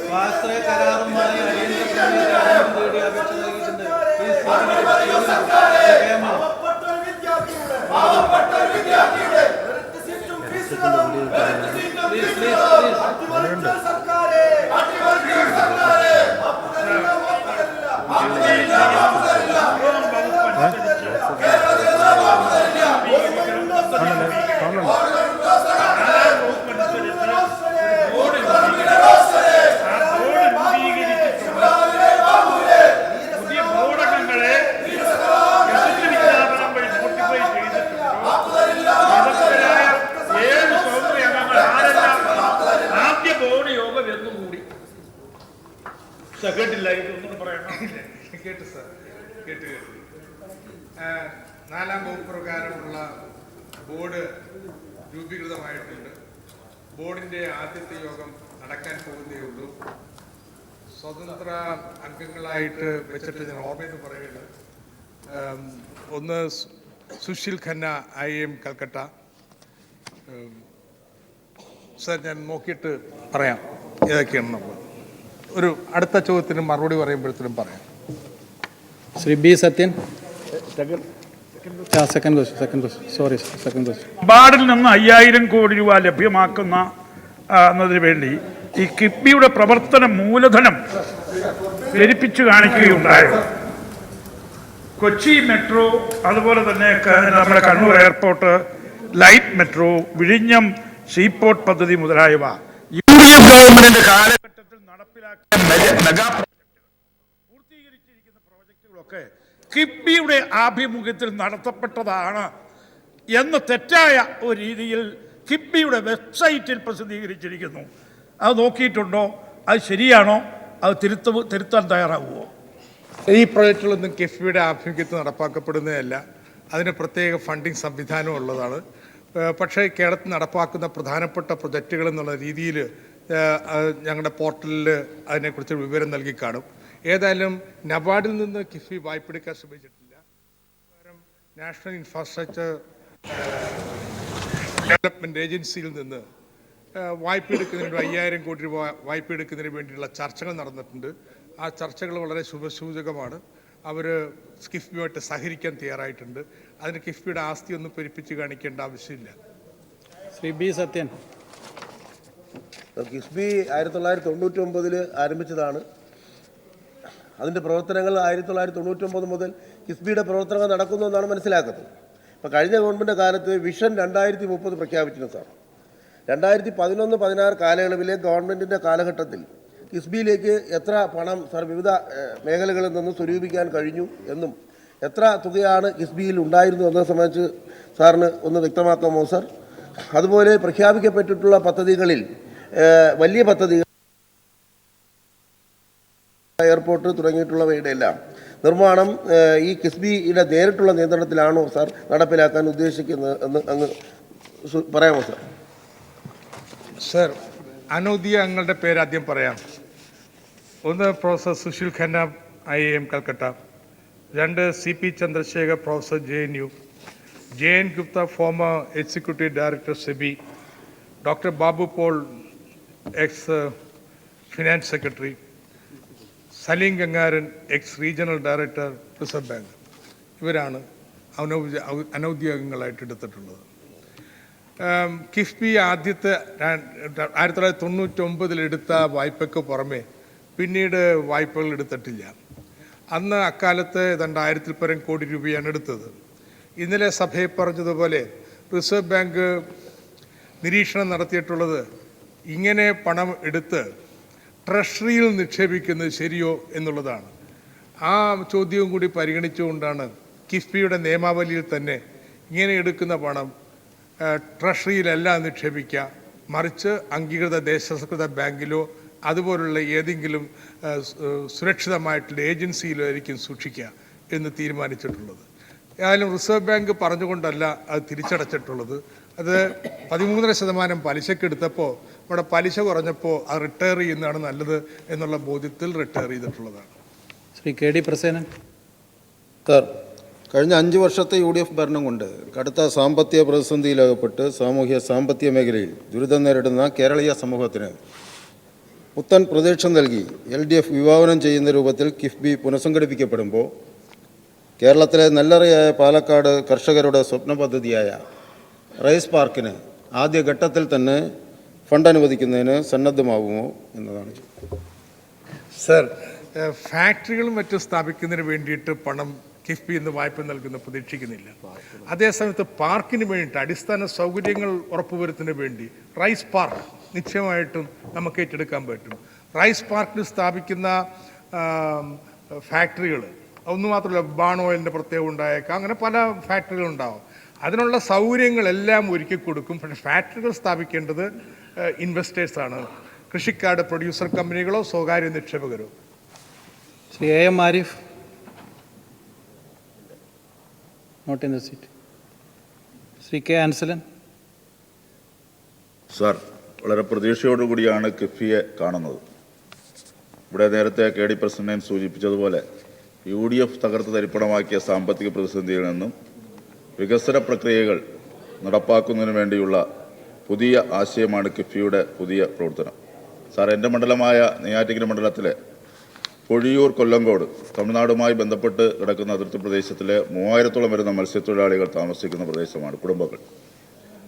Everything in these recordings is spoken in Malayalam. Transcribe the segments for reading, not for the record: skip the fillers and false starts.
സ്വാശ്രയ കരാറുമായി കേട്ടില്ല, ഇതൊന്നും പറയണം. കേട്ടു സാർ, കേട്ട്. നാലാം വകുപ്പ് പ്രകാരമുള്ള ബോർഡ് രൂപീകൃതമായിട്ടുണ്ട്. ബോർഡിൻ്റെ ആദ്യത്തെ യോഗം നടക്കാൻ പോകുന്നേ ഉള്ളൂ. സ്വതന്ത്ര അംഗങ്ങളായിട്ട് വെച്ചിട്ട് ഞാൻ ഓർമ്മയെന്ന് പറയുന്നത്, ഒന്ന് സുശീൽ ഖന്ന IIM കൽക്കട്ട. സാർ ഞാൻ നോക്കിയിട്ട് പറയാം ഏതൊക്കെയാണെന്നുള്ളത്. ഒരു അടുത്ത ചോദ്യത്തിന് മറുപടി പറയുമ്പോഴത്തേനും പറയാം. ശ്രീ B. സത്യൻ. ബാർഡിൽ നിന്ന് 5000 കോടി രൂപ ലഭ്യമാക്കുന്ന എന്നതിന് വേണ്ടി ഈ കിഫ്ബിയുടെ പ്രവർത്തന മൂലധനം പെരുപ്പിച്ചു കാണിക്കുകയുണ്ടായി. കൊച്ചി മെട്രോ, അതുപോലെ തന്നെ നമ്മുടെ കണ്ണൂർ എയർപോർട്ട്, ലൈറ്റ് മെട്രോ, വിഴിഞ്ഞം സീപോർട്ട് പദ്ധതി മുതലായവ UDF ഗവൺമെന്റിന്റെ കാലഘട്ടത്തിൽ നടപ്പിലാക്കിയ മെഗാ പൂർത്തീകരിച്ചിരിക്കുന്ന പ്രോജക്റ്റുകളൊക്കെ കിഫ്ബിയുടെ ആഭിമുഖ്യത്തിൽ നടത്തപ്പെട്ടതാണ് എന്ന് തെറ്റായ ഒരു രീതിയിൽ കിഫ്ബിയുടെ വെബ്സൈറ്റിൽ പ്രസിദ്ധീകരിച്ചിരിക്കുന്നു. അത് നോക്കിയിട്ടുണ്ടോ? അത് ശരിയാണോ? അത് തിരുത്താൻ തയ്യാറാവുമോ? ഈ പ്രോജക്റ്റുകളൊന്നും കിഫ്ബിയുടെ ആഭിമുഖ്യത്തിൽ നടപ്പാക്കപ്പെടുന്നതല്ല. അതിന് പ്രത്യേക ഫണ്ടിങ് സംവിധാനം ഉള്ളതാണ്. പക്ഷേ കേരളത്തിൽ നടപ്പാക്കുന്ന പ്രധാനപ്പെട്ട പ്രൊജക്റ്റുകൾ എന്നുള്ള രീതിയിൽ ഞങ്ങളുടെ പോർട്ടലിൽ അതിനെക്കുറിച്ച് വിവരം നൽകി കാണും. ഏതായാലും നബാർഡിൽ നിന്ന് കിഫ്ബി വായ്പ എടുക്കാൻ ശ്രമിച്ചിട്ടില്ല. നാഷണൽ ഇൻഫ്രാസ്ട്രക്ചർ ഡെവലപ്മെൻറ്റ് ഏജൻസിയിൽ നിന്ന് വായ്പ എടുക്കുന്നതിന് 5000 കോടി രൂപ വായ്പ എടുക്കുന്നതിന് വേണ്ടിയുള്ള ചർച്ചകൾ നടന്നിട്ടുണ്ട്. ആ ചർച്ചകൾ വളരെ ശുഭസൂചകമാണ്. അവർ കിഫ്ബിയുമായിട്ട് സഹകരിക്കാൻ തയ്യാറായിട്ടുണ്ട്. അതിന് കിഫ്ബിയുടെ ആസ്തിയൊന്നും പെരുപ്പിച്ച് കാണിക്കേണ്ട ആവശ്യമില്ല. ശ്രീ B. സത്യൻ. കിഫ്ബി 1999 ആരംഭിച്ചതാണ്. അതിൻ്റെ പ്രവർത്തനങ്ങൾ 1999 മുതൽ കിഫ്ബിയുടെ പ്രവർത്തനങ്ങൾ നടക്കുന്നു എന്നാണ് മനസ്സിലാക്കുന്നത്. ഇപ്പോൾ കഴിഞ്ഞ ഗവൺമെൻറ് കാലത്ത് വിഷൻ 2030 പ്രഖ്യാപിച്ചിരുന്നു സാർ. 2011-16 കാലയളവിലെ ഗവൺമെൻറ്റിൻ്റെ കാലഘട്ടത്തിൽ കിഫ്ബിയിലേക്ക് എത്ര പണം സാർ വിവിധ മേഖലകളിൽ നിന്ന് സ്വരൂപിക്കാൻ കഴിഞ്ഞു എന്നും എത്ര തുകയാണ് കിഫ്ബിയിൽ ഉണ്ടായിരുന്നു എന്നതിനെ സംബന്ധിച്ച് സാറിന് ഒന്ന് വ്യക്തമാക്കാമോ സാർ? അതുപോലെ പ്രഖ്യാപിക്കപ്പെട്ടിട്ടുള്ള പദ്ധതികളിൽ വലിയ പദ്ധതികൾ, എയർപോർട്ട് തുടങ്ങിയിട്ടുള്ളവയുടെ എല്ലാം നിർമ്മാണം ഈ കിഫ്ബിയുടെ നേരിട്ടുള്ള നിയന്ത്രണത്തിലാണോ സാർ നടപ്പിലാക്കാൻ ഉദ്ദേശിക്കുന്നത് എന്ന് അങ്ങ് പറയാമോ സാർ? സർ, അനൗദ്യോഗിക അംഗങ്ങളുടെ പേര് ആദ്യം പറയാം. ഒന്ന് professor Sushil Khanna IIM Calcutta, 2 CP Chandrashekhar professor JNU, JN Gupta former executive director SEBI, doctor Babu Paul ex finance secretary, Saleem Gangaran ex regional director Reserve Bank. ഇവരാണ് അനൗദ്യോഗികങ്ങളായിട്ട് എടുത്തിട്ടുള്ളത്. കിഫ്ബി ആദ്യത്തെ 1999 എടുത്ത വായ്പയ്ക്ക് പുറമെ പിന്നീട് വായ്പകൾ എടുത്തിട്ടില്ല. അന്ന് അക്കാലത്ത് 2000-ൽ പരം കോടി രൂപയാണ് എടുത്തത്. ഇന്നലെ സഭയിൽ പറഞ്ഞതുപോലെ റിസർവ് ബാങ്ക് നിരീക്ഷണം നടത്തിയിട്ടുള്ളത് ഇങ്ങനെ പണം എടുത്ത് ട്രഷറിയിൽ നിക്ഷേപിക്കുന്നത് ശരിയോ എന്നുള്ളതാണ്. ആ ചോദ്യവും കൂടി പരിഗണിച്ചുകൊണ്ടാണ് കിഫ്ബിയുടെ നിയമാവലിയിൽ തന്നെ ഇങ്ങനെ എടുക്കുന്ന പണം ട്രഷറിയിലല്ല നിക്ഷേപിക്കുക, മറിച്ച് അംഗീകൃത ദേശസ്കൃത ബാങ്കിലോ അതുപോലുള്ള ഏതെങ്കിലും സുരക്ഷിതമായിട്ടുള്ള ഏജൻസിയിലോ ആയിരിക്കും സൂക്ഷിക്കുക എന്ന് തീരുമാനിച്ചിട്ടുള്ളത്. ഏതായാലും റിസർവ് ബാങ്ക് പറഞ്ഞുകൊണ്ടല്ല അത് തിരിച്ചടച്ചിട്ടുള്ളത്. അത് 13.5% പലിശക്കെടുത്തപ്പോൾ ഇവിടെ പലിശ കുറഞ്ഞപ്പോൾ അത് റിട്ടയർ ചെയ്യുന്നതാണ് നല്ലത് എന്നുള്ള ബോധ്യത്തിൽ റിട്ടയർ ചെയ്തിട്ടുള്ളതാണ്. ശ്രീ KD പ്രസേനൻ. സാർ, കഴിഞ്ഞ 5 വർഷത്തെ UDF ഭരണം കൊണ്ട് കടുത്ത സാമ്പത്തിക പ്രതിസന്ധിയിലകപ്പെട്ട് സാമ്പത്തിക മേഖലയിൽ ദുരിതം നേരിടുന്ന കേരളീയ സമൂഹത്തിന് പുത്തൻ പ്രതീക്ഷ നൽകി LDF വിഭാവനം ചെയ്യുന്ന രൂപത്തിൽ കിഫ്ബി പുനഃസംഘടിപ്പിക്കപ്പെടുമ്പോൾ കേരളത്തിലെ നെല്ലറയായ പാലക്കാട് കർഷകരുടെ സ്വപ്ന പദ്ധതിയായ റൈസ് പാർക്കിന് ആദ്യഘട്ടത്തിൽ തന്നെ ഫണ്ട് അനുവദിക്കുന്നതിന് സന്നദ്ധമാകുമോ എന്നതാണ്. സർ, ഫാക്ടറികളും മറ്റും സ്ഥാപിക്കുന്നതിന് വേണ്ടിയിട്ട് പണം കിഫ്ബി എന്ന് വായ്പ നൽകുന്ന പ്രതീക്ഷിക്കുന്നില്ല. അതേസമയത്ത് പാർക്കിന് വേണ്ടിയിട്ട് അടിസ്ഥാന സൗകര്യങ്ങൾ ഉറപ്പുവരുത്തുന്നതിന് വേണ്ടി റൈസ് പാർക്ക് നിശ്ചയമായിട്ടും നമുക്ക് ഏറ്റെടുക്കാൻ പറ്റും. റൈസ് പാർക്കിൽ സ്ഥാപിക്കുന്ന ഫാക്ടറികൾ ഒന്നു മാത്രമല്ല, ബാൺ ഓയിലിൻ്റെ പ്രത്യേകം ഉണ്ടായേക്കാം, അങ്ങനെ പല ഫാക്ടറികളുണ്ടാവും. അതിനുള്ള സൗകര്യങ്ങളെല്ലാം ഒരുക്കി കൊടുക്കും. പക്ഷേ ഫാക്ടറികൾ സ്ഥാപിക്കേണ്ടത് ഇൻവെസ്റ്റേഴ്സാണ്, കൃഷിക്കാട് പ്രൊഡ്യൂസർ കമ്പനികളോ സ്വകാര്യ നിക്ഷേപകരോ. Shri AM Arif, not in the seat. Shri K Ansalan. Sir, വളരെ പ്രതീക്ഷയോടുകൂടിയാണ് കിഫ്ബിയെ കാണുന്നത്. ഇവിടെ നേരത്തെ KD പ്രസിഡന്റ് സൂചിപ്പിച്ചതുപോലെ UDF തകർത്ത് തരിപ്പണമാക്കിയ സാമ്പത്തിക പ്രതിസന്ധിയിൽ നിന്നും വികസന പ്രക്രിയകൾ നടപ്പാക്കുന്നതിന് വേണ്ടിയുള്ള പുതിയ ആശയമാണ് കിഫ്ബിയുടെ പുതിയ പ്രവർത്തനം. സാർ, എൻ്റെ മണ്ഡലമായ നെയ്യാറ്റിൻകര മണ്ഡലത്തിലെ പൊഴിയൂർ കൊല്ലങ്കോട് തമിഴ്നാടുമായി ബന്ധപ്പെട്ട് കിടക്കുന്ന അതിർത്തി പ്രദേശത്തിലെ 3000-ഓളം വരുന്ന മത്സ്യത്തൊഴിലാളികൾ താമസിക്കുന്ന പ്രദേശമാണ്, കുടുംബങ്ങൾ.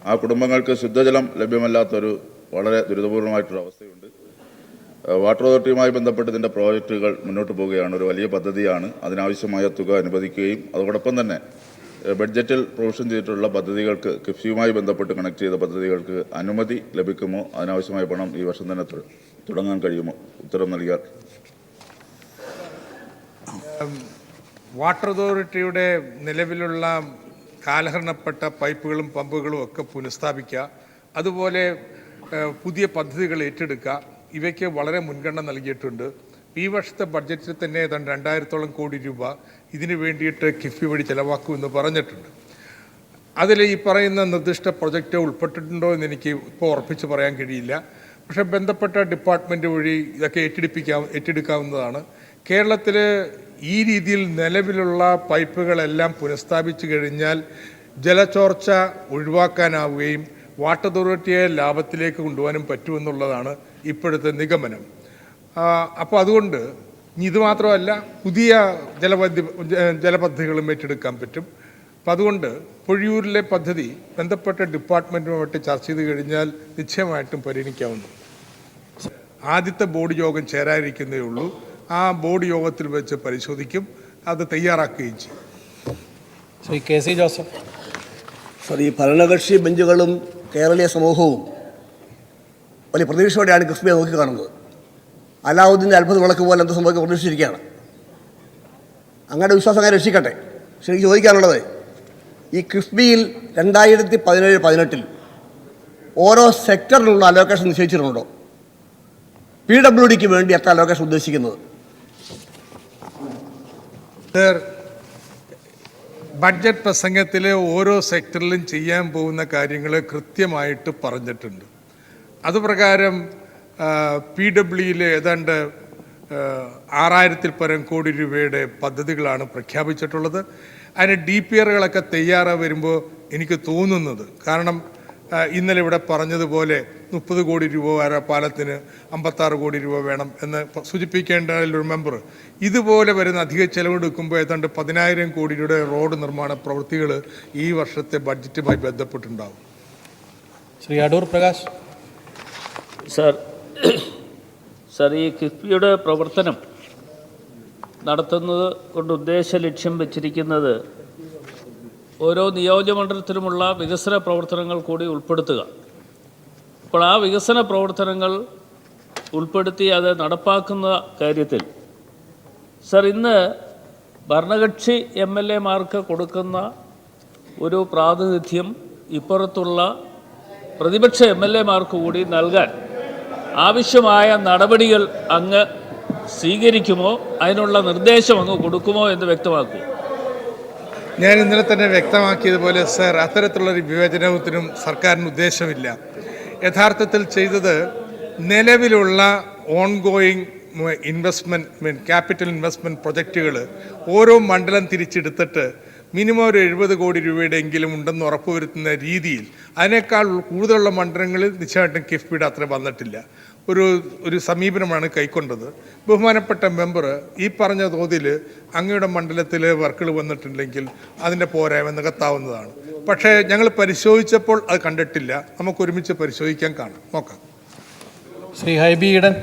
ആ കുടുംബങ്ങൾക്ക് ശുദ്ധജലം ലഭ്യമല്ലാത്തൊരു വളരെ ദുരിതപൂർണമായിട്ടൊരു അവസ്ഥയുണ്ട്. വാട്ടർ അതോറിറ്റിയുമായി ബന്ധപ്പെട്ട് ഇതിൻ്റെ പ്രോജക്റ്റുകൾ മുന്നോട്ട് പോവുകയാണ്. ഒരു വലിയ പദ്ധതിയാണ്. അതിനാവശ്യമായ തുക അനുവദിക്കുകയും അതോടൊപ്പം തന്നെ ബഡ്ജറ്റിൽ പ്രൊവിഷൻ ചെയ്തിട്ടുള്ള പദ്ധതികൾക്ക്, കിഫ്ബിയുമായി ബന്ധപ്പെട്ട് കണക്ട് ചെയ്ത പദ്ധതികൾക്ക് അനുമതി ലഭിക്കുമോ, അതിനാവശ്യമായ പണം ഈ വർഷം തന്നെ തുടങ്ങാൻ കഴിയുമോ? ഉത്തരം നൽകിയാൽ. വാട്ടർ അതോറിറ്റിയുടെ നിലവിലുള്ള കാലഹരണപ്പെട്ട പൈപ്പുകളും പമ്പുകളും ഒക്കെ പുനഃസ്ഥാപിക്കുക, അതുപോലെ പുതിയ പദ്ധതികൾ ഏറ്റെടുക്കുക, ഇവയ്ക്ക് വളരെ മുൻഗണന നൽകിയിട്ടുണ്ട്. ഈ വർഷത്തെ ബഡ്ജറ്റിൽ തന്നെ ഏതാണ്ട് 2000-ഓളം കോടി രൂപ ഇതിനു വേണ്ടിയിട്ട് കിഫ്ബി വഴി ചെലവാക്കുമെന്ന് പറഞ്ഞിട്ടുണ്ട്. അതിൽ ഈ പറയുന്ന നിർദ്ദിഷ്ട പ്രൊജക്റ്റ് ഉൾപ്പെട്ടിട്ടുണ്ടോ എന്ന് എനിക്ക് ഇപ്പോൾ ഉറപ്പിച്ച് പറയാൻ കഴിയില്ല. പക്ഷേ ബന്ധപ്പെട്ട ഡിപ്പാർട്ട്മെൻറ്റ് വഴി ഇതൊക്കെ ഏറ്റെടുക്കാവുന്നതാണ്. കേരളത്തിൽ ഈ രീതിയിൽ നിലവിലുള്ള പൈപ്പുകളെല്ലാം പുനഃസ്ഥാപിച്ചു കഴിഞ്ഞാൽ ജലചോർച്ച ഒഴിവാക്കാനാവുകയും വാട്ടർ അതോറിറ്റിയെ ലാഭത്തിലേക്ക് കൊണ്ടുപോകാനും പറ്റുമെന്നുള്ളതാണ് ഇപ്പോഴത്തെ നിഗമനം. അപ്പോൾ അതുകൊണ്ട് ഇത് മാത്രമല്ല, പുതിയ ജലപദ്ധതികളും ഏറ്റെടുക്കാൻ പറ്റും. അപ്പം അതുകൊണ്ട് പൊഴിയൂരിലെ പദ്ധതി ബന്ധപ്പെട്ട ഡിപ്പാർട്ട്മെൻറ്റുമായിട്ട് ചർച്ച ചെയ്ത് കഴിഞ്ഞാൽ നിശ്ചയമായിട്ടും പരിഗണിക്കാവുന്നു. ആദ്യത്തെ ബോർഡ് യോഗം ചേരാനിരിക്കുന്നേ ഉള്ളൂ. ആ ബോർഡ് യോഗത്തിൽ വെച്ച് പരിശോധിക്കും, അത് തയ്യാറാക്കുകയും ചെയ്യും. Shri KC Joseph. സർ, ഈ ഭരണകക്ഷി ബെഞ്ചുകളും കേരളീയ സമൂഹവും വലിയ പ്രതീക്ഷയോടെയാണ് കിഫ്ബിയെ നോക്കിക്കാണുന്നത്. അലാവുദ്ദീൻ്റെ അത്ഭുത വിളക്ക് പോലെ എന്ത് സംഭവിക്കാൻ പ്രതീക്ഷിച്ചിരിക്കുകയാണ്. അങ്ങനെ വിശ്വാസം അങ്ങനെ രക്ഷിക്കട്ടെ. പക്ഷേ എനിക്ക് ചോദിക്കാനുള്ളത്, ഈ കിഫ്ബിയിൽ 2017-18 ഓരോ സെക്ടറിലുള്ള അലോക്കേഷൻ നിശ്ചയിച്ചിട്ടുണ്ടോ? PWDക്ക് വേണ്ടി എത്ര അലോക്കേഷൻ ഉദ്ദേശിക്കുന്നത്? സർ, ബഡ്ജറ്റ് പ്രസംഗത്തിൽ ഓരോ സെക്ടറിലും ചെയ്യാൻ പോകുന്ന കാര്യങ്ങൾ കൃത്യമായിട്ട് പറഞ്ഞിട്ടുണ്ട്. അതുപ്രകാരം PWയിൽ ഏതാണ്ട് 6000-ൽ പരം കോടി രൂപയുടെ പദ്ധതികളാണ് പ്രഖ്യാപിച്ചിട്ടുള്ളത്. അതിന് DPRകളൊക്കെ തയ്യാറായി വരുമ്പോൾ എനിക്ക് തോന്നുന്നത്, കാരണം ഇന്നലെ ഇവിടെ പറഞ്ഞതുപോലെ 30 കോടി രൂപ വരെ പാലത്തിന് 56 കോടി രൂപ വേണം എന്ന് സൂചിപ്പിക്കേണ്ട ഒരു മെമ്പർ, ഇതുപോലെ വരുന്ന അധിക ചെലവെടുക്കുമ്പോൾ ഏതാണ്ട് 10,000 കോടി രൂപയുടെ റോഡ് നിർമ്മാണ പ്രവൃത്തികൾ ഈ വർഷത്തെ ബഡ്ജറ്റുമായി ബന്ധപ്പെട്ടുണ്ടാകും. ശ്രീ അടൂർ പ്രകാശ്. സർ, ഈ കിഫ്ബിയുടെ പ്രവർത്തനം നടത്തുന്നത് കൊണ്ട് ഉദ്ദേശ ലക്ഷ്യം വെച്ചിരിക്കുന്നത് ഓരോ നിയോജകമണ്ഡലത്തിലുമുള്ള വികസന പ്രവർത്തനങ്ങൾ കൂടി ഉൾപ്പെടുത്തുക. അപ്പോൾ ആ വികസന പ്രവർത്തനങ്ങൾ ഉൾപ്പെടുത്തി അത് നടപ്പാക്കുന്ന കാര്യത്തിൽ സർ, ഇന്ന് ഭരണകക്ഷി MLA-മാർക്ക് കൊടുക്കുന്ന ഒരു പ്രാതിനിധ്യം ഇപ്പുറത്തുള്ള പ്രതിപക്ഷ MLA-മാർക്ക് കൂടി നൽകാൻ ആവശ്യമായ നടപടികൾ അങ്ങ് സ്വീകരിക്കുമോ, അതിനുള്ള നിർദ്ദേശം അങ്ങ് കൊടുക്കുമോ എന്ന് വ്യക്തമാക്കൂ. ഞാൻ ഇന്നലെ തന്നെ വ്യക്തമാക്കിയതുപോലെ സർ, അത്തരത്തിലുള്ളൊരു വിവേചനത്തിനും സർക്കാരിന് ഉദ്ദേശമില്ല. യഥാർത്ഥത്തിൽ ചെയ്തത് നിലവിലുള്ള ഓൺഗോയിങ് ക്യാപിറ്റൽ ഇൻവെസ്റ്റ്മെൻറ്റ് പ്രൊജക്റ്റുകൾ ഓരോ മണ്ഡലം തിരിച്ചെടുത്തിട്ട് മിനിമം ഒരു 70 കോടി രൂപയുടെ എങ്കിലും ഉണ്ടെന്ന് ഉറപ്പുവരുത്തുന്ന രീതിയിൽ അതിനേക്കാൾ കൂടുതലുള്ള മണ്ഡലങ്ങളിൽ നിശ്ചയമായിട്ടും കിഫ്ബിയുടെ അത്ര വന്നിട്ടില്ല. ഒരു സമീപനമാണ് കൈക്കൊണ്ടത്. ബഹുമാനപ്പെട്ട മെമ്പർ ഈ പറഞ്ഞ തോതിൽ അങ്ങയുടെ മണ്ഡലത്തിൽ വർക്കുകൾ വന്നിട്ടുണ്ടെങ്കിൽ അതിൻ്റെ പോരായ്മ നികത്താവുന്നതാണ്. പക്ഷേ ഞങ്ങൾ പരിശോധിച്ചപ്പോൾ അത് കണ്ടിട്ടില്ല. നമുക്ക് ഒരുമിച്ച് പരിശോധിക്കാൻ നോക്കാം. ശ്രീ ഹൈബി ഈഡൻ.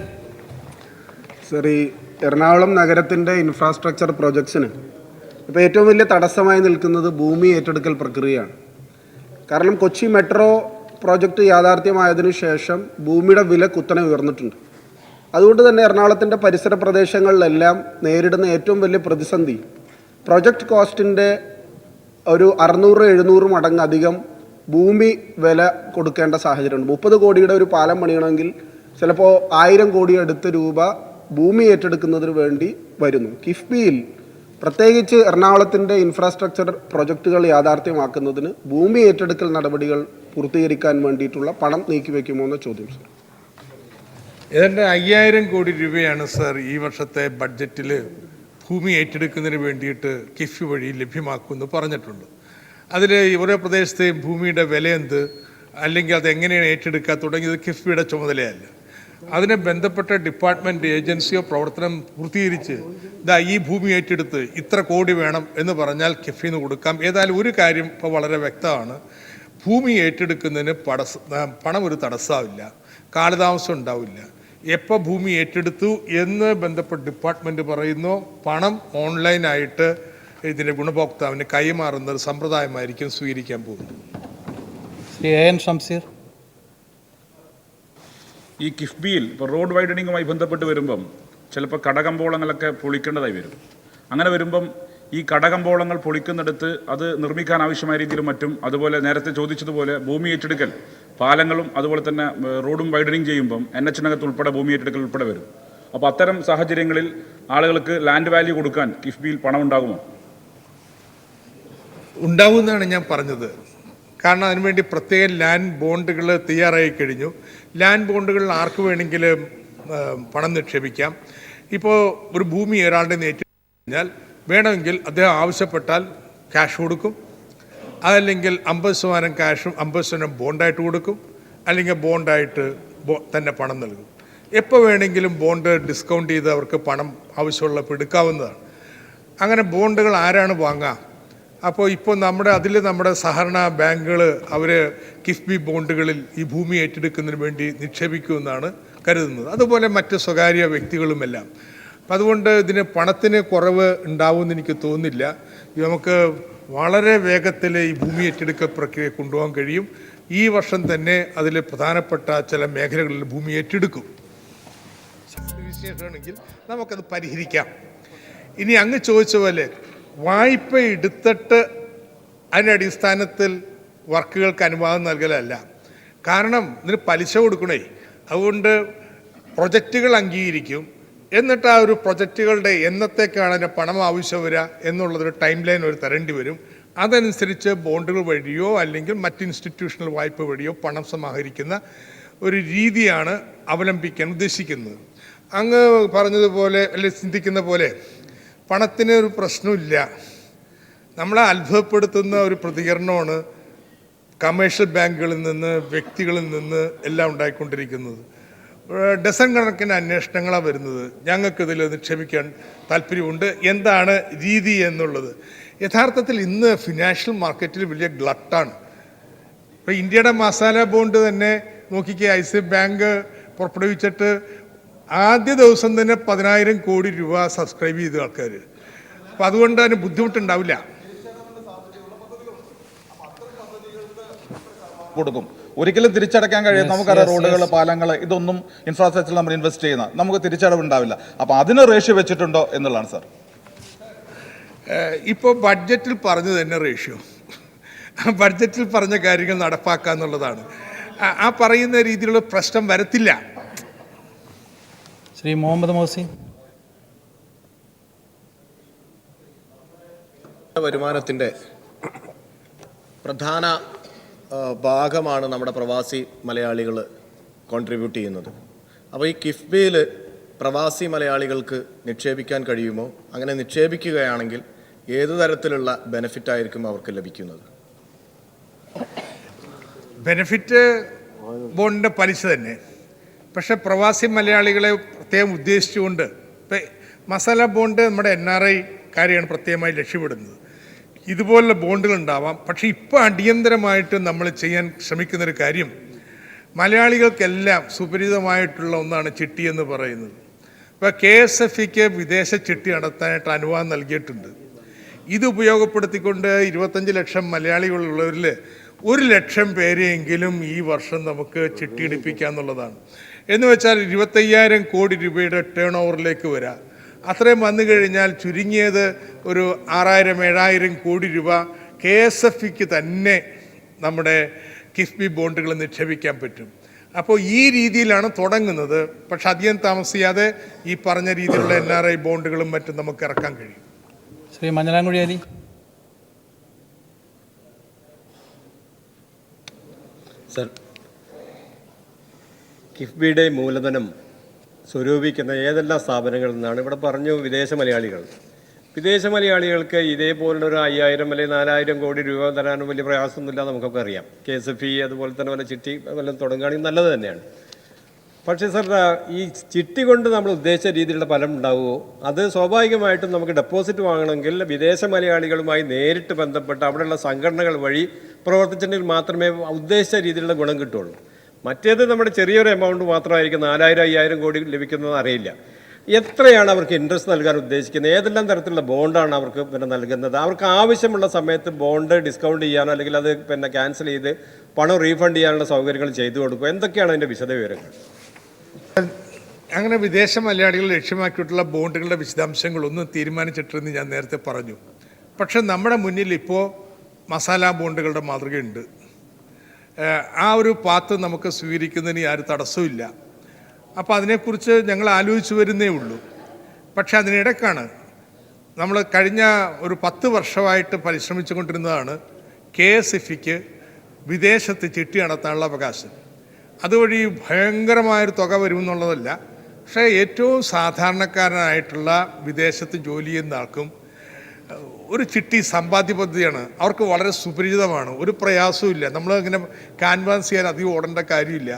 സർ, ഈ എറണാകുളം നഗരത്തിൻ്റെ ഇൻഫ്രാസ്ട്രക്ചർ പ്രൊജക്ട്സിന് ഇപ്പോൾ ഏറ്റവും വലിയ തടസ്സമായി നിൽക്കുന്നത് ഭൂമി ഏറ്റെടുക്കൽ പ്രക്രിയയാണ്. കാരണം കൊച്ചി മെട്രോ പ്രോജക്റ്റ് യാഥാർത്ഥ്യമായതിനു ശേഷം ഭൂമിയുടെ വില കുത്തനെ ഉയർന്നിട്ടുണ്ട്. അതുകൊണ്ട് തന്നെ എറണാകുളത്തിൻ്റെ പരിസര പ്രദേശങ്ങളിലെല്ലാം നേരിടുന്ന ഏറ്റവും വലിയ പ്രതിസന്ധി പ്രൊജക്റ്റ് കോസ്റ്റിൻ്റെ ഒരു 600-700 മടങ്ങ് അധികം ഭൂമി വില കൊടുക്കേണ്ട സാഹചര്യമുണ്ട്. 30 കോടിയുടെ ഒരു പാലം പണിയണമെങ്കിൽ ചിലപ്പോൾ 1000 കോടി അടുത്ത് രൂപ ഭൂമി ഏറ്റെടുക്കുന്നതിന് വേണ്ടി വരുന്നു. കിഫ്ബിയിൽ പ്രത്യേകിച്ച് എറണാകുളത്തിൻ്റെ ഇൻഫ്രാസ്ട്രക്ചർ പ്രൊജക്റ്റുകൾ യാഥാർത്ഥ്യമാക്കുന്നതിന് ഭൂമി ഏറ്റെടുക്കൽ നടപടികൾ പൂർത്തീകരിക്കാൻ വേണ്ടിയിട്ടുള്ള പണം നീക്കിവെക്കുമോ എന്ന ചോദ്യം സർ. ഏതാണ്ട് 5000 കോടി രൂപയാണ് സർ ഈ വർഷത്തെ ബഡ്ജറ്റിൽ ഭൂമി ഏറ്റെടുക്കുന്നതിന് വേണ്ടിയിട്ട് കിഫ്ബി വഴി ലഭ്യമാക്കുമെന്ന് പറഞ്ഞിട്ടുണ്ട്. അതിൽ ഓരോ പ്രദേശത്തെയും ഭൂമിയുടെ വില എന്ത്, അല്ലെങ്കിൽ അത് എങ്ങനെയാണ് ഏറ്റെടുക്കുക തുടങ്ങിയത് കിഫ്ബിയുടെ ചുമതലയല്ല. അതിനെ ബന്ധപ്പെട്ട ഡിപ്പാർട്ട്മെൻറ്റ് ഏജൻസിയോ പ്രവർത്തനം പൂർത്തീകരിച്ച് ഈ ഭൂമി ഏറ്റെടുത്ത് ഇത്ര കോടി വേണം എന്ന് പറഞ്ഞാൽ കിഫ്ബിന്ന് കൊടുക്കാം. ഏതായാലും ഒരു കാര്യം ഇപ്പോൾ വളരെ വ്യക്തമാണ്, ഭൂമി ഏറ്റെടുക്കുന്നതിന് പണം ഒരു തടസ്സമില്ല, കാലതാമസം ഉണ്ടാവില്ല. എപ്പോൾ ഭൂമി ഏറ്റെടുത്തു എന്ന് ബന്ധപ്പെട്ട ഡിപ്പാർട്ട്മെൻറ്റ് പറയുന്നു, പണം ഓൺലൈനായിട്ട് ഇതിൻ്റെ ഗുണഭോക്താവിന് കൈമാറുന്ന ഒരു സമ്പ്രദായമായിരിക്കും സ്വീകരിക്കാൻ പോകുന്നത്. Shri A N Shamseer. ഈ കിഫ്ബിയിൽ ഇപ്പോൾ റോഡ് വൈഡനിങ്ങുമായി ബന്ധപ്പെട്ട് വരുമ്പം ചിലപ്പോൾ കടകമ്പോളങ്ങളൊക്കെ പൊളിക്കേണ്ടതായി വരും. അങ്ങനെ വരുമ്പം ഈ കടകമ്പോളങ്ങൾ പൊളിക്കുന്നിടത്ത് അത് നിർമ്മിക്കാൻ ആവശ്യമായ രീതിയിലും മറ്റും, അതുപോലെ നേരത്തെ ചോദിച്ചതുപോലെ ഭൂമി ഏറ്റെടുക്കൽ, പാലങ്ങളും അതുപോലെ തന്നെ റോഡും വൈഡനിങ് ചെയ്യുമ്പം NH-നകത്ത് ഉൾപ്പെടെ ഭൂമി ഏറ്റെടുക്കൽ ഉൾപ്പെടെ വരും. അപ്പോൾ അത്തരം സാഹചര്യങ്ങളിൽ ആളുകൾക്ക് ലാൻഡ് വാല്യൂ കൊടുക്കാൻ കിഫ്ബിയിൽ പണം ഉണ്ടാകുമോ? ഉണ്ടാവുമെന്നാണ് ഞാൻ പറഞ്ഞത്. കാരണം അതിനുവേണ്ടി പ്രത്യേക ലാൻഡ് ബോണ്ടുകൾ തയ്യാറായി കഴിഞ്ഞു. ലാൻഡ് ബോണ്ടുകളിൽ ആർക്ക് വേണമെങ്കിലും പണം നിക്ഷേപിക്കാം. ഇപ്പോൾ ഒരു ഭൂമി ഒരാളുടെ ഏറ്റെടുത്തു കഴിഞ്ഞാൽ വേണമെങ്കിൽ അദ്ദേഹം ആവശ്യപ്പെട്ടാൽ ക്യാഷ് കൊടുക്കും, അതല്ലെങ്കിൽ 50% ക്യാഷും 50% ബോണ്ടായിട്ട് കൊടുക്കും, അല്ലെങ്കിൽ ബോണ്ടായിട്ട് തന്നെ പണം നൽകും. എപ്പോൾ വേണമെങ്കിലും ബോണ്ട് ഡിസ്കൗണ്ട് ചെയ്ത് അവർക്ക് പണം ആവശ്യമുള്ളപ്പോൾ എടുക്കാവുന്നതാണ്. അങ്ങനെ ബോണ്ടുകൾ ആരാണ് വാങ്ങുക? അപ്പോൾ ഇപ്പോൾ നമ്മുടെ സഹകരണ ബാങ്കുകൾ അവർ കിഫ്ബി ബോണ്ടുകളിൽ ഈ ഭൂമി ഏറ്റെടുക്കുന്നതിന് വേണ്ടി നിക്ഷേപിക്കുമെന്നാണ് കരുതുന്നത്. അതുപോലെ മറ്റ് സ്വകാര്യ വ്യക്തികളുമെല്ലാം. അപ്പം അതുകൊണ്ട് ഇതിന് പണത്തിന് കുറവ് ഉണ്ടാവുമെന്ന് എനിക്ക് തോന്നുന്നില്ല. നമുക്ക് വളരെ വേഗത്തിൽ ഈ ഭൂമി ഏറ്റെടുക്കൽ പ്രക്രിയ കൊണ്ടുപോകാൻ കഴിയും. ഈ വർഷം തന്നെ അതിൽ പ്രധാനപ്പെട്ട ചില മേഖലകളിൽ ഭൂമി ഏറ്റെടുക്കും. വിശേഷമാണെങ്കിൽ നമുക്കത് പരിഹരിക്കാം. ഇനി അങ്ങ് ചോദിച്ച പോലെ വായ്പ എടുത്തിട്ട് അതിൻ്റെ അടിസ്ഥാനത്തിൽ വർക്കുകൾക്ക് അനുവാദം നൽകലല്ല. കാരണം ഇതിന് പലിശ കൊടുക്കണേ. അതുകൊണ്ട് പ്രൊജക്റ്റുകൾ അംഗീകരിക്കും. എന്നിട്ട് ആ ഒരു പ്രൊജക്റ്റുകളുടെ എന്നത്തേക്കാണ് അതിന് പണം ആവശ്യം വരിക എന്നുള്ളതൊരു ടൈം ലൈൻ തരേണ്ടി വരും. അതനുസരിച്ച് ബോണ്ടുകൾ വഴിയോ അല്ലെങ്കിൽ മറ്റ് ഇൻസ്റ്റിറ്റ്യൂഷണൽ വായ്പ വഴിയോ പണം സമാഹരിക്കുന്ന ഒരു രീതിയാണ് അവലംബിക്കാൻ ഉദ്ദേശിക്കുന്നത്. അങ്ങ് പറഞ്ഞതുപോലെ അല്ലെങ്കിൽ ചിന്തിക്കുന്ന പോലെ പണത്തിന് ഒരു പ്രശ്നമില്ല. നമ്മളെ അത്ഭുതപ്പെടുത്തുന്ന ഒരു പ്രതികരണമാണ് കമേഴ്ഷ്യൽ ബാങ്കുകളിൽ നിന്ന്, വ്യക്തികളിൽ നിന്ന് എല്ലാം ഉണ്ടായിക്കൊണ്ടിരിക്കുന്നത്. ഡസൻ കണക്കിന് അന്വേഷണങ്ങളാണ് വരുന്നത്. ഞങ്ങൾക്കിതിൽ നിക്ഷേപിക്കാൻ താല്പര്യമുണ്ട്, എന്താണ് രീതി എന്നുള്ളത്. യഥാർത്ഥത്തിൽ ഇന്ന് ഫിനാൻഷ്യൽ മാർക്കറ്റിൽ വലിയ ഗ്ലട്ടാണ്. ഇപ്പോൾ ഇന്ത്യയുടെ മസാല ബോണ്ട് തന്നെ നോക്കിക്കേ, ICICI ബാങ്ക് പുറപ്പെടുവിച്ചിട്ട് ആദ്യ ദിവസം തന്നെ 10,000 കോടി രൂപ സബ്സ്ക്രൈബ് ചെയ്ത ആൾക്കാർ. അപ്പം അതുകൊണ്ട് അതിന് ബുദ്ധിമുട്ടുണ്ടാവില്ല. കൊടുക്കും. ഒരിക്കലും തിരിച്ചടയ്ക്കാൻ കഴിയും. നമുക്കറിയാം, റോഡുകൾ, പാലങ്ങൾ, ഇതൊന്നും ഇൻഫ്രാസ്ട്രക്ചറിൽ നമ്മൾ ഇൻവെസ്റ്റ് ചെയ്യുന്ന നമുക്ക് തിരിച്ചടവുണ്ടാവില്ല. അപ്പോൾ അതിന് റേഷ്യോ വെച്ചിട്ടുണ്ടോ എന്നുള്ളതാണ് സാർ. ഇപ്പോൾ ബഡ്ജറ്റിൽ പറഞ്ഞു തന്നെ റേഷ്യോ, ബഡ്ജറ്റിൽ പറഞ്ഞ കാര്യങ്ങൾ നടപ്പാക്കുക എന്നുള്ളതാണ്. ആ പറയുന്ന രീതിയിലുള്ള പ്രശ്നം വരത്തില്ല. ശ്രീ മുഹമ്മദ് മോഹസിൻ. വരുമാനത്തിൻ്റെ പ്രധാന ഭാഗമാണ് നമ്മുടെ പ്രവാസി മലയാളികൾ കോൺട്രിബ്യൂട്ട് ചെയ്യുന്നത്. അപ്പോൾ ഈ കിഫ്ബിയിൽ പ്രവാസി മലയാളികൾക്ക് നിക്ഷേപിക്കാൻ കഴിയുമോ? അങ്ങനെ നിക്ഷേപിക്കുകയാണെങ്കിൽ ഏത് തരത്തിലുള്ള ബെനിഫിറ്റ് ആയിരിക്കും അവർക്ക് ലഭിക്കുന്നത്? ബെനിഫിറ്റ് ബോണ്ടിൻ്റെ പലിശ തന്നെ. പക്ഷേ പ്രവാസി മലയാളികളെ പ്രത്യേകം ഉദ്ദേശിച്ചുകൊണ്ട് ഇപ്പം മസാല ബോണ്ട് നമ്മുടെ NRI കാര്യമാണ് പ്രത്യേകമായി ലക്ഷ്യമിടുന്നത്. ഇതുപോലുള്ള ബോണ്ടുകൾ ഉണ്ടാവാം. പക്ഷേ ഇപ്പോൾ അടിയന്തരമായിട്ട് നമ്മൾ ചെയ്യാൻ ശ്രമിക്കുന്നൊരു കാര്യം, മലയാളികൾക്കെല്ലാം സുപരിചിതമായിട്ടുള്ള ഒന്നാണ് ചിട്ടി എന്ന് പറയുന്നത്. ഇപ്പോൾ KSFEക്ക് വിദേശ ചിട്ടി നടത്താനായിട്ട് അനുവാദം നൽകിയിട്ടുണ്ട്. ഇത് ഉപയോഗപ്പെടുത്തിക്കൊണ്ട് 25 ലക്ഷം മലയാളികളുള്ളവരിൽ 1 ലക്ഷം പേരെയെങ്കിലും ഈ വർഷം നമുക്ക് ചിട്ടിയിടിപ്പിക്കുക എന്നുള്ളതാണ്. എന്ന് വെച്ചാൽ 25,000 കോടി രൂപയുടെ ടേൺ ഓവറിലേക്ക് വരാം. അത്രയും വന്നു കഴിഞ്ഞാൽ ചുരുങ്ങിയത് ഒരു 6,000-7,000 കോടി രൂപ KSFEക്ക് തന്നെ നമ്മുടെ കിഫ്ബി ബോണ്ടുകൾ നിക്ഷേപിക്കാൻ പറ്റും. അപ്പോൾ ഈ രീതിയിലാണ് തുടങ്ങുന്നത്. പക്ഷെ അധികം താമസിയാതെ ഈ പറഞ്ഞ രീതിയിലുള്ള NRI ബോണ്ടുകളും മറ്റും നമുക്ക് ഇറക്കാൻ കഴിയും. ശ്രീ മഞ്ഞളാംകുഴി അലി. സർ, കിഫ്ബിയുടെ മൂലധനം സ്വരൂപിക്കുന്ന ഏതെല്ലാം സ്ഥാപനങ്ങളിൽ നിന്നാണ്? ഇവിടെ പറഞ്ഞു വിദേശ മലയാളികൾ. വിദേശ മലയാളികൾക്ക് ഇതേപോലുള്ളൊരു 5,000 അല്ലെങ്കിൽ 4,000 കോടി രൂപ തരാനും വലിയ പ്രയാസമൊന്നുമില്ല, നമുക്കൊക്കെ അറിയാം. KSFE അതുപോലെ തന്നെ വല്ല ചിട്ടി വല്ലതും തുടങ്ങുകയാണെങ്കിൽ നല്ലത് തന്നെയാണ്. പക്ഷേ സർ, ഈ ചിട്ടി കൊണ്ട് നമ്മൾ ഉദ്ദേശിച്ച രീതിയിലുള്ള ഫലം ഉണ്ടാവുമോ? അത് സ്വാഭാവികമായിട്ടും നമുക്ക് ഡെപ്പോസിറ്റ് വാങ്ങണമെങ്കിൽ വിദേശ മലയാളികളുമായി നേരിട്ട് ബന്ധപ്പെട്ട് അവിടെയുള്ള സംഘടനകൾ വഴി പ്രവർത്തിച്ചിട്ടുണ്ടെങ്കിൽ മാത്രമേ ഉദ്ദേശിച്ച രീതിയിലുള്ള ഗുണം കിട്ടുള്ളൂ. മറ്റേത് നമ്മുടെ ചെറിയൊരു എമൗണ്ട് മാത്രമായിരിക്കും, 4,000-5,000 കോടി ലഭിക്കുന്നത് അറിയില്ല. എത്രയാണ് അവർക്ക് ഇൻട്രസ്റ്റ് നൽകാൻ ഉദ്ദേശിക്കുന്നത്? ഏതെല്ലാം തരത്തിലുള്ള ബോണ്ടാണ് അവർക്ക് നൽകുന്നത്? അവർക്ക് ആവശ്യമുള്ള സമയത്ത് ബോണ്ട് ഡിസ്കൗണ്ട് ചെയ്യാനോ അല്ലെങ്കിൽ അത് ക്യാൻസൽ ചെയ്ത് പണം റീഫണ്ട് ചെയ്യാനുള്ള സൗകര്യങ്ങൾ ചെയ്തു കൊടുക്കുക? എന്തൊക്കെയാണ് അതിൻ്റെ വിശദവിവരങ്ങൾ? അങ്ങനെ വിദേശ മലയാളികൾ ലക്ഷ്യമാക്കിയിട്ടുള്ള ബോണ്ടുകളുടെ വിശദാംശങ്ങളൊന്നും തീരുമാനിച്ചിട്ടില്ലെന്ന് ഞാൻ നേരത്തെ പറഞ്ഞു. പക്ഷെ നമ്മുടെ മുന്നിൽ ഇപ്പോൾ മസാല ബോണ്ടുകളുടെ മാതൃകയുണ്ട്. ആ ഒരു പാത്ത് നമുക്ക് സ്വീകരിക്കുന്നതിന് യാതൊരു തടസ്സമില്ല. അപ്പോൾ അതിനെക്കുറിച്ച് ഞങ്ങൾ ആലോചിച്ച് വരുന്നേ ഉള്ളൂ. പക്ഷെ അതിനിടയ്ക്കാണ് നമ്മൾ കഴിഞ്ഞ ഒരു 10 വർഷമായിട്ട് പരിശ്രമിച്ചു കൊണ്ടിരുന്നതാണ് KSFEക്ക് വിദേശത്ത് ചിട്ടി നടത്താനുള്ള അവകാശം. അതുവഴി ഭയങ്കരമായൊരു തുക വരുമെന്നുള്ളതല്ല, പക്ഷേ ഏറ്റവും സാധാരണക്കാരനായിട്ടുള്ള വിദേശത്ത് ജോലി ചെയ്യുന്ന ആൾക്കും ഒരു ചിട്ടി സമ്പാദ്യ പദ്ധതിയാണ്. അവർക്ക് വളരെ സുപരിചിതമാണ്, ഒരു പ്രയാസവും ഇല്ല. നമ്മൾ ഇങ്ങനെ ക്യാൻവാസ് ചെയ്യാൻ അധികം ഓടേണ്ട കാര്യമില്ല.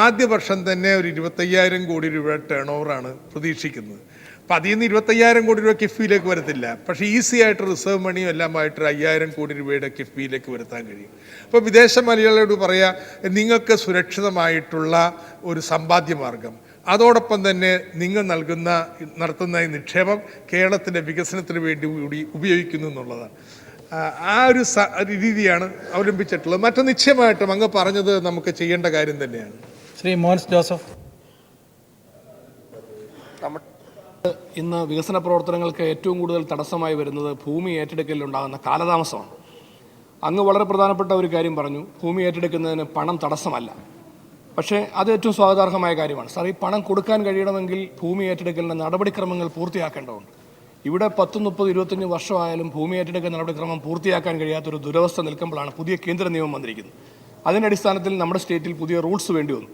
ആദ്യ വർഷം തന്നെ ഒരു 25,000 കോടി രൂപയുടെ ടേൺ ഓവറാണ് പ്രതീക്ഷിക്കുന്നത്. അപ്പോൾ അതിൽ നിന്ന് 25,000 കോടി രൂപ കിഫ്ബിയിലേക്ക് വരത്തില്ല. പക്ഷേ ഈസി ആയിട്ട് റിസർവ് മണിയും എല്ലാമായിട്ട് 5,000 കോടി രൂപയുടെ കിഫ്ബിയിലേക്ക് വരുത്താൻ കഴിയും. അപ്പോൾ വിദേശ മലയാളികളോട് പറയുക, നിങ്ങൾക്ക് സുരക്ഷിതമായിട്ടുള്ള ഒരു സമ്പാദ്യ മാർഗം, അതോടൊപ്പം തന്നെ നിങ്ങൾ നടത്തുന്ന ഈ നിക്ഷേപം കേരളത്തിൻ്റെ വികസനത്തിന് വേണ്ടി കൂടി ഉപയോഗിക്കുന്നു എന്നുള്ളതാണ്. ആ ഒരു രീതിയാണ് അവലംബിച്ചിട്ടുള്ളത്. മറ്റു നിശ്ചയമായിട്ടും അങ്ങ് പറഞ്ഞത് നമുക്ക് ചെയ്യേണ്ട കാര്യം തന്നെയാണ്. ശ്രീ മോൻസ് ജോസഫ്. ഇന്ന് വികസന പ്രവർത്തനങ്ങൾക്ക് ഏറ്റവും കൂടുതൽ തടസ്സമായി വരുന്നത് ഭൂമി ഏറ്റെടുക്കലിലുണ്ടാകുന്ന കാലതാമസമാണ്. അങ്ങ് വളരെ പ്രധാനപ്പെട്ട ഒരു കാര്യം പറഞ്ഞു, ഭൂമി ഏറ്റെടുക്കുന്നതിന് പണം തടസ്സമല്ല. പക്ഷേ അത് ഏറ്റവും സ്വാഗതാർഹമായ കാര്യമാണ്. സാർ, ഈ പണം കൊടുക്കാൻ കഴിയണമെങ്കിൽ ഭൂമി ഏറ്റെടുക്കലിൻ്റെ നടപടിക്രമങ്ങൾ പൂർത്തിയാക്കേണ്ടതുണ്ട്. ഇവിടെ 10, 30, 25 വർഷമായാലും ഭൂമി ഏറ്റെടുക്കൽ നടപടിക്രമം പൂർത്തിയാക്കാൻ കഴിയാത്തൊരു ദുരവസ്ഥ നിൽക്കുമ്പോഴാണ് പുതിയ കേന്ദ്ര നിയമം വന്നിരിക്കുന്നത്. അതിൻ്റെ അടിസ്ഥാനത്തിൽ നമ്മുടെ സ്റ്റേറ്റിൽ പുതിയ റൂൾസ് വേണ്ടി വന്നു.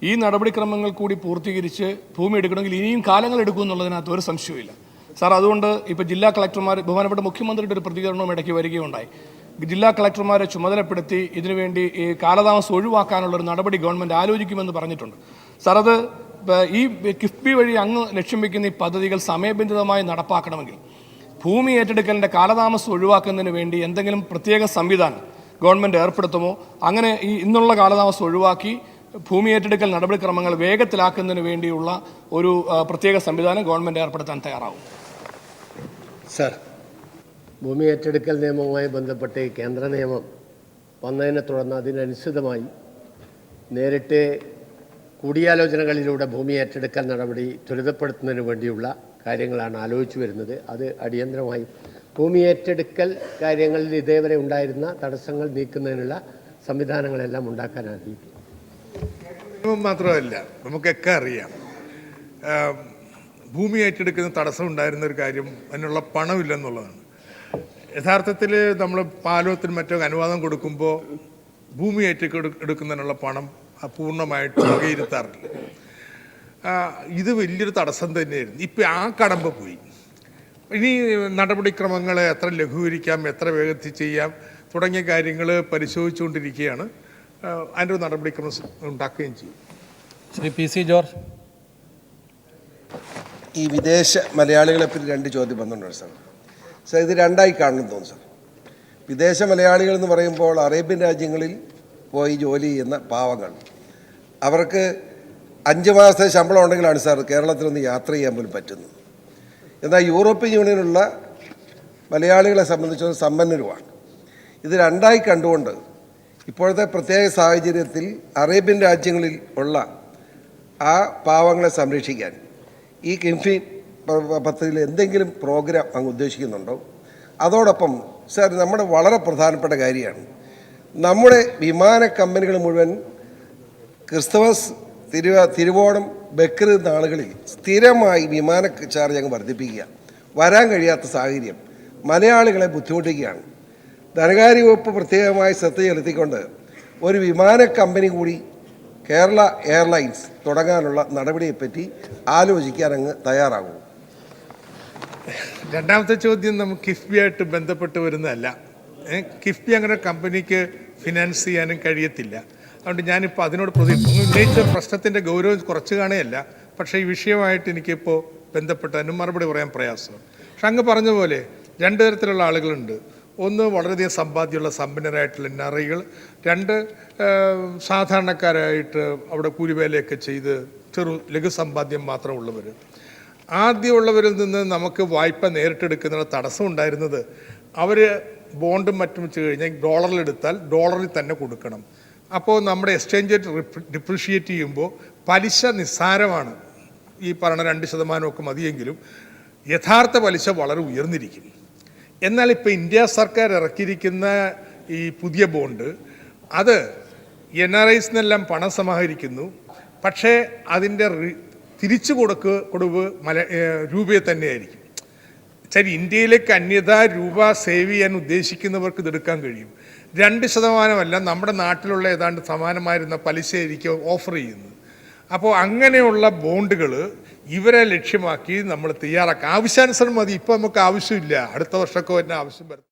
ഈ നടപടിക്രമങ്ങൾ കൂടി പൂർത്തീകരിച്ച് ഭൂമി എടുക്കണമെങ്കിൽ ഇനിയും കാലങ്ങൾ എടുക്കും എന്നുള്ളതിനകത്ത് ഒരു സംശയവുമില്ല. സാർ, അതുകൊണ്ട് ഇപ്പോൾ ജില്ലാ കളക്ടർമാർ, ബഹുമാനപ്പെട്ട മുഖ്യമന്ത്രിയുടെ ഒരു പ്രതികരണവും ഇടയ്ക്ക് വരികയുണ്ടായി. ജില്ലാ കളക്ടർമാരെ ചുമതലപ്പെടുത്തി ഇതിനുവേണ്ടി ഈ കാലതാമസം ഒഴിവാക്കാനുള്ളൊരു നടപടി ഗവൺമെൻറ് ആലോചിക്കുമെന്ന് പറഞ്ഞിട്ടുണ്ട്. സാർ, അത് ഈ കിഫ്ബി വഴി അങ്ങ് ലക്ഷ്യം വയ്ക്കുന്ന ഈ പദ്ധതികൾ സമയബന്ധിതമായി നടപ്പാക്കണമെങ്കിൽ ഭൂമി ഏറ്റെടുക്കലിൻ്റെ കാലതാമസം ഒഴിവാക്കുന്നതിന് വേണ്ടി എന്തെങ്കിലും പ്രത്യേക സംവിധാനം ഗവൺമെൻറ് ഏർപ്പെടുത്തുമോ? അങ്ങനെ ഈ ഇന്നുള്ള കാലതാമസം ഒഴിവാക്കി ഭൂമി ഏറ്റെടുക്കൽ നടപടിക്രമങ്ങൾ വേഗത്തിലാക്കുന്നതിന് വേണ്ടിയുള്ള ഒരു പ്രത്യേക സംവിധാനം ഗവൺമെൻറ് ഏർപ്പെടുത്താൻ തയ്യാറാവും? സർ, ഭൂമി ഏറ്റെടുക്കൽ നിയമവുമായി ബന്ധപ്പെട്ട് കേന്ദ്ര നിയമം വന്നതിനെ തുടർന്ന് അതിനനുസൃതമായി നേരിട്ട് കൂടിയാലോചനകളിലൂടെ ഭൂമി ഏറ്റെടുക്കൽ നടപടി ത്വരിതപ്പെടുത്തുന്നതിന് വേണ്ടിയുള്ള കാര്യങ്ങളാണ് ആലോചിച്ചു വരുന്നത്. അത് അടിയന്തരമായി ഭൂമി ഏറ്റെടുക്കൽ കാര്യങ്ങളിൽ ഇതേവരെ ഉണ്ടായിരുന്ന തടസ്സങ്ങൾ നീക്കുന്നതിനുള്ള സംവിധാനങ്ങളെല്ലാം ഉണ്ടാക്കാൻ ആഗ്രഹിക്കും. മാത്രമല്ല, നമുക്കൊക്കെ അറിയാം ഭൂമി ഏറ്റെടുക്കുന്ന തടസ്സം ഉണ്ടായിരുന്ന ഒരു കാര്യം അതിനുള്ള പണമില്ലെന്നുള്ളതാണ്. യഥാർത്ഥത്തിൽ നമ്മൾ പാലത്തിന് മറ്റോ അനുവാദം കൊടുക്കുമ്പോൾ ഭൂമി ഏറ്റെടുക്കുന്നതിനുള്ള പണം പൂർണ്ണമായിട്ട് വകയിരുത്താറില്ല. ഇത് വലിയൊരു തടസ്സം തന്നെയായിരുന്നു. ഇപ്പം ആ കടമ്പ പോയി. ഇനി നടപടിക്രമങ്ങൾ എത്ര ലഘൂകരിക്കാം, എത്ര വേഗത്തിൽ ചെയ്യാം തുടങ്ങിയ കാര്യങ്ങൾ പരിശോധിച്ചുകൊണ്ടിരിക്കുകയാണ്. അതിൻ്റെ ഒരു നടപടിക്രമം ഉണ്ടാക്കുകയും ചെയ്യും. Shri P C George. ഈ വിദേശ മലയാളികളെ പറ്റി 2 ചോദ്യം വന്നിട്ടുണ്ട് സാർ. സാർ ഇത് രണ്ടായി കാണണം തോന്നുന്നു സാർ. വിദേശ മലയാളികൾ എന്ന് പറയുമ്പോൾ അറേബ്യൻ രാജ്യങ്ങളിൽ പോയി ജോലി ചെയ്യുന്ന പാവങ്ങൾ, അവർക്ക് 5 മാസത്തെ ശമ്പളം ഉണ്ടെങ്കിലാണ് സാർ കേരളത്തിലൊന്ന് യാത്ര ചെയ്യാൻ പോലും പറ്റുന്നത്. എന്നാൽ യൂറോപ്യൻ യൂണിയനിലുള്ള മലയാളികളെ സംബന്ധിച്ചൊരു സമ്പന്നരുമാണ്. ഇത് രണ്ടായി കണ്ടുകൊണ്ട് ഇപ്പോഴത്തെ പ്രത്യേക സാഹചര്യത്തിൽ അറേബ്യൻ രാജ്യങ്ങളിൽ ഉള്ള ആ പാവങ്ങളെ സംരക്ഷിക്കാൻ ഈ കിംഫി പദ്ധതിയിൽ എന്തെങ്കിലും പ്രോഗ്രാം അങ്ങ് ഉദ്ദേശിക്കുന്നുണ്ടോ? അതോടൊപ്പം സാർ, നമ്മുടെ വളരെ പ്രധാനപ്പെട്ട കാര്യമാണ്, നമ്മുടെ വിമാന കമ്പനികൾ മുഴുവൻ ക്രിസ്തുമസ്, തിരുവോണം, ബക്രീദ് നാളുകളിൽ സ്ഥിരമായി വിമാന ചാർജ് അങ്ങ് വർദ്ധിപ്പിക്കുക. വരാൻ കഴിയാത്ത സാഹചര്യം മലയാളികളെ ബുദ്ധിമുട്ടിക്കുകയാണ്. ധനകാര്യ വകുപ്പ് പ്രത്യേകമായി ശ്രദ്ധ ചെലുത്തിക്കൊണ്ട് ഒരു വിമാന കമ്പനി കൂടി കേരള എയർലൈൻസ് തുടങ്ങാനുള്ള നടപടിയെപ്പറ്റി ആലോചിക്കാൻ അങ്ങ് തയ്യാറാകും. രണ്ടാമത്തെ ചോദ്യം നമുക്ക് കിഫ്ബിയായിട്ട് ബന്ധപ്പെട്ട് വരുന്നതല്ല. കിഫ്ബി അങ്ങനെ കമ്പനിക്ക് ഫിനാൻസ് ചെയ്യാനും കഴിയത്തില്ല. അതുകൊണ്ട് ഞാനിപ്പോൾ അതിനോട് ഉന്നയിച്ച പ്രശ്നത്തിൻ്റെ ഗൗരവം കുറച്ച് കാണുകയല്ല. പക്ഷേ ഈ വിഷയമായിട്ട് എനിക്കിപ്പോൾ ബന്ധപ്പെട്ട് അതിന് മറുപടി പറയാൻ പ്രയാസമാണ്. പക്ഷെ അങ്ങ് പറഞ്ഞ പോലെ 2 തരത്തിലുള്ള ആളുകളുണ്ട്. ഒന്ന് വളരെയധികം സമ്പാദ്യമുള്ള സമ്പന്നരായിട്ടുള്ള NRIകൾ, 2 സാധാരണക്കാരായിട്ട് അവിടെ കൂലിവേലയൊക്കെ ചെയ്ത് ലഘു സമ്പാദ്യം മാത്രമുള്ളവർ. ആദ്യമുള്ളവരിൽ നിന്ന് നമുക്ക് വായ്പ നേരിട്ടെടുക്കുന്നതിന് തടസ്സം ഉണ്ടായിരുന്നത്, അവർ ബോണ്ടും മറ്റും വെച്ച് കഴിഞ്ഞാൽ ഡോളറിലെടുത്താൽ ഡോളറിൽ തന്നെ കൊടുക്കണം. അപ്പോൾ നമ്മുടെ എക്സ്ചേഞ്ച് റേറ്റ് ഡിപ്രിഷിയേറ്റ് ചെയ്യുമ്പോൾ പലിശ നിസ്സാരമാണ്. ഈ പറഞ്ഞ 2% മതിയെങ്കിലും യഥാർത്ഥ പലിശ വളരെ ഉയർന്നിരിക്കും. എന്നാൽ ഇപ്പോൾ ഇന്ത്യ സർക്കാർ ഇറക്കിയിരിക്കുന്ന ഈ പുതിയ ബോണ്ട്, അത് NRIs'ന്നെല്ലാം പണം സമാഹരിക്കുന്നു. പക്ഷേ അതിൻ്റെ തിരിച്ചു കൊടുവ് രൂപയെ തന്നെയായിരിക്കും. ശരി, ഇന്ത്യയിലേക്ക് അന്യഥാ രൂപ സേവ് ചെയ്യാൻ ഉദ്ദേശിക്കുന്നവർക്ക് ഇതെടുക്കാൻ കഴിയും. 2% നമ്മുടെ നാട്ടിലുള്ള ഏതാണ്ട് സമാനമായിരുന്ന പലിശയായിരിക്കും ഓഫർ ചെയ്യുന്നത്. അപ്പോൾ അങ്ങനെയുള്ള ബോണ്ടുകൾ ഇവരെ ലക്ഷ്യമാക്കി നമ്മൾ തയ്യാറാക്കാം. ആവശ്യാനുസരണം മതി. ഇപ്പോൾ നമുക്ക് ആവശ്യമില്ല, അടുത്ത വർഷമൊക്കെ തന്നെ ആവശ്യം വരും.